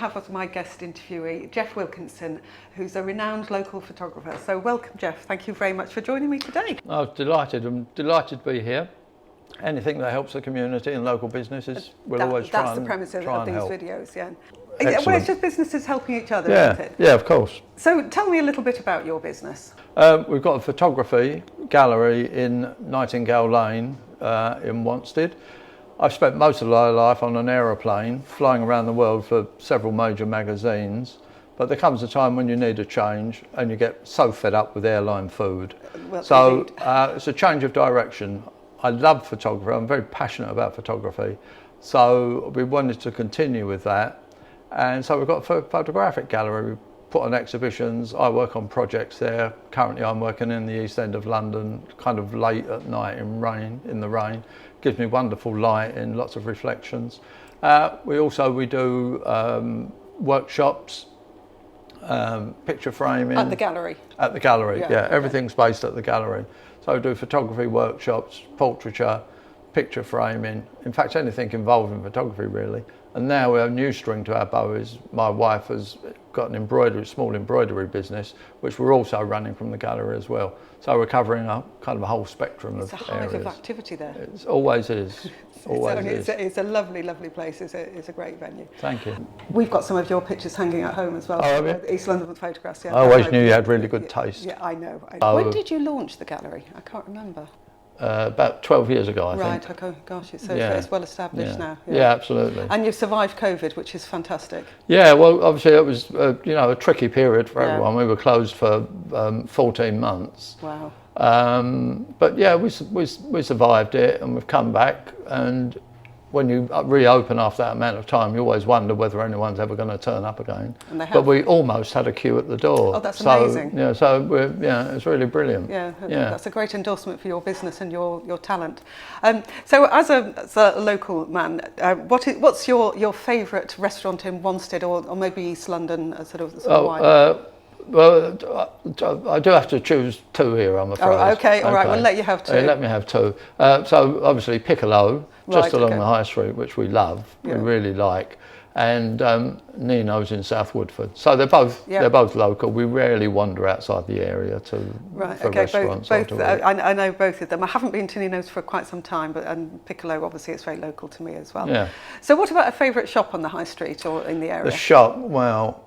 have as my guest interviewee Geoff Wilkinson, who's a renowned local photographer. So welcome, Geoff. Thank you very much for joining me today. I'm delighted to be here. Anything that helps the community and local businesses, we'll always try and help. That's the premise of these videos, yeah. Excellent. Well, it's just businesses helping each other, Yeah, isn't it? yeah, of course. So tell me a little bit about your business. We've got a photography gallery in Nightingale Lane in Wanstead. I've spent most of my life on an aeroplane, flying around the world for several major magazines. But there comes a time when you need a change and you get so fed up with airline food. Well, so it's a change of direction. I love photography, I'm very passionate about photography. So we wanted to continue with that. And so we've got a photographic gallery. We put on exhibitions. I work on projects there. Currently I'm working in the East End of London, kind of late at night in the rain. Gives me wonderful light and lots of reflections. We do workshops, picture framing. At the gallery? At the gallery, yeah. Okay. Everything's based at the gallery. So I do photography workshops, portraiture, picture framing, in fact anything involving photography really. And now we have a new string to our bow is my wife has got an small embroidery business, which we're also running from the gallery as well. So we're covering a kind of a whole spectrum of areas. It's a hive of activity there. It always is. It's a lovely, lovely place. It's a great venue. Thank you. We've got some of your pictures hanging at home as well. Oh, have you? East London Photographs. Yeah. I always knew you had really good taste. Yeah, I know. Oh. When did you launch the gallery? I can't remember. About 12 years ago, I think. Right, okay, gosh, it's well established now. Yeah, absolutely. And you've survived COVID, which is fantastic. Yeah, well, obviously it was a tricky period for everyone. We were closed for 14 months. Wow. But yeah, we survived it and we've come back. And when you reopen after that amount of time, you always wonder whether anyone's ever going to turn up again. And they have. But we almost had a queue at the door. Oh, that's amazing. Yeah, it's really brilliant. Yeah, that's a great endorsement for your business and your talent. So as a local man, what's your favourite restaurant in Wanstead or maybe East London, sort of wider? Well, I do have to choose two here, I'm afraid. Oh, okay, all right, we'll let you have two. Let me have two. So obviously Piccolo, just along the High Street, which we love, we really like, and Nino's in South Woodford. So they're both local. We rarely wander outside the area for restaurants. Both. I know both of them. I haven't been to Nino's for quite some time, but Piccolo obviously it's very local to me as well. Yeah. So what about a favourite shop on the High Street or in the area? The shop, well.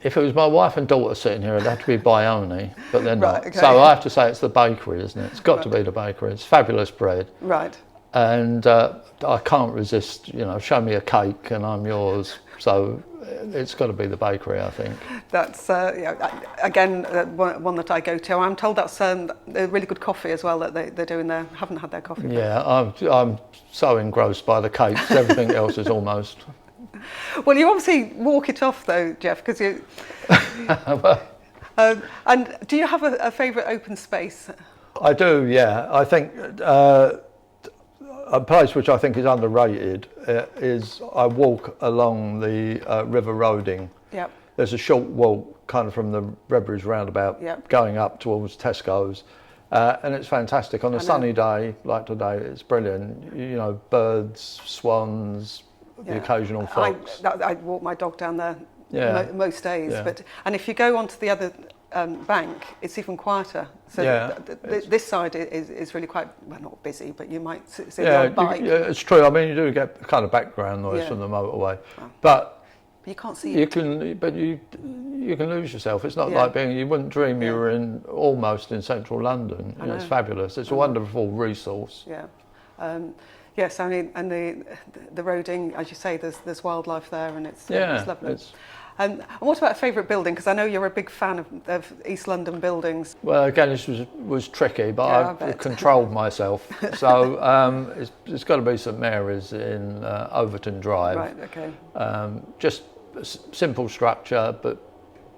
If it was my wife and daughter sitting here, it'd have to be Bione, but they're not. Okay. So I have to say it's the bakery, isn't it? It's got to be the bakery. It's fabulous bread. Right. And I can't resist, show me a cake and I'm yours. So it's got to be the bakery, I think. That's, again, one that I go to. I'm told that's really good coffee as well that they're doing there. I haven't had their coffee. Yeah, I'm so engrossed by the cakes. Everything else is almost... Well, you obviously walk it off though, Geoff, because you... and do you have a favourite open space? I do, yeah. I think a place which I think is underrated is I walk along the River Roding. Yep. There's a short walk kind of from the Redbridge roundabout going up towards Tesco's. And it's fantastic. On a sunny day like today, it's brilliant. Birds, swans, the occasional fox. I walk my dog down there most days, and if you go onto the other bank, it's even quieter. So this side is really quite, well, not busy, but you might see the odd bike. Yeah, it's true. I mean, you do get kind of background noise from the motorway, but you can't see it. You can lose yourself. It's not like you wouldn't dream you were almost in central London. It's fabulous. It's a wonderful resource. Yeah. Yes, I mean, and the Roding, as you say, there's wildlife there, and it's lovely. And what about a favourite building? Because I know you're a big fan of East London buildings. Well, again, this was tricky, but I controlled myself. So it's got to be St Mary's in Overton Drive. Right. Okay. Just simple structure, but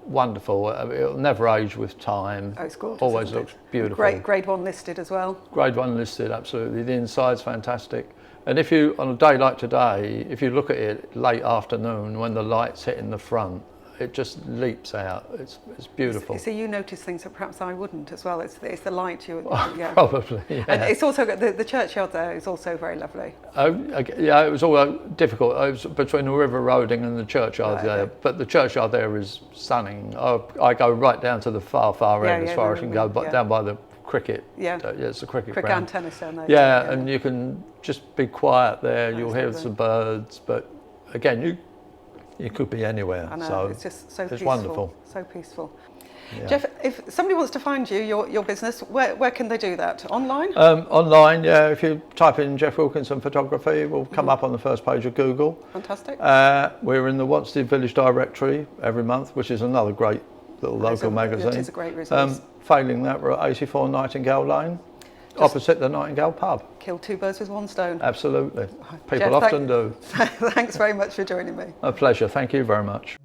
wonderful. It'll never age with time. Oh, it's gorgeous. Always looks beautiful. Grade 1 listed as well. Grade 1 listed, absolutely. The inside's fantastic. And on a day like today, if you look at it late afternoon when the light's hitting the front, it just leaps out. It's beautiful. So you notice things that perhaps I wouldn't as well. It's the light. Yeah. Probably, yeah. And it's also got the churchyard there is also very lovely. Yeah, it was all difficult. It was between the river roading and the churchyard there. Okay. But the churchyard there is stunning. I go right down to the far end as far as you can go, but down by the cricket. Yeah. It's the cricket Cricket ground. and tennis down there. Yeah, and you can just be quiet there. You'll hear lovely. some birds, but again, you could be anywhere. I know, So it's just so it's peaceful. wonderful. So peaceful. Yeah. Geoff, if somebody wants to find you, your business, where can they do that? Online? Online, yeah. If you type in Geoff Wilkinson Photography, we'll come up on the first page of Google. Fantastic. We're in the Wanstead Village Directory every month, which is another great little local magazine. It is a great resource. Failing that, we're at 84 Nightingale Lane, opposite the Nightingale pub. Kill two birds with one stone. Absolutely. People Geoff, often do. Thanks very much for joining me. A pleasure. Thank you very much.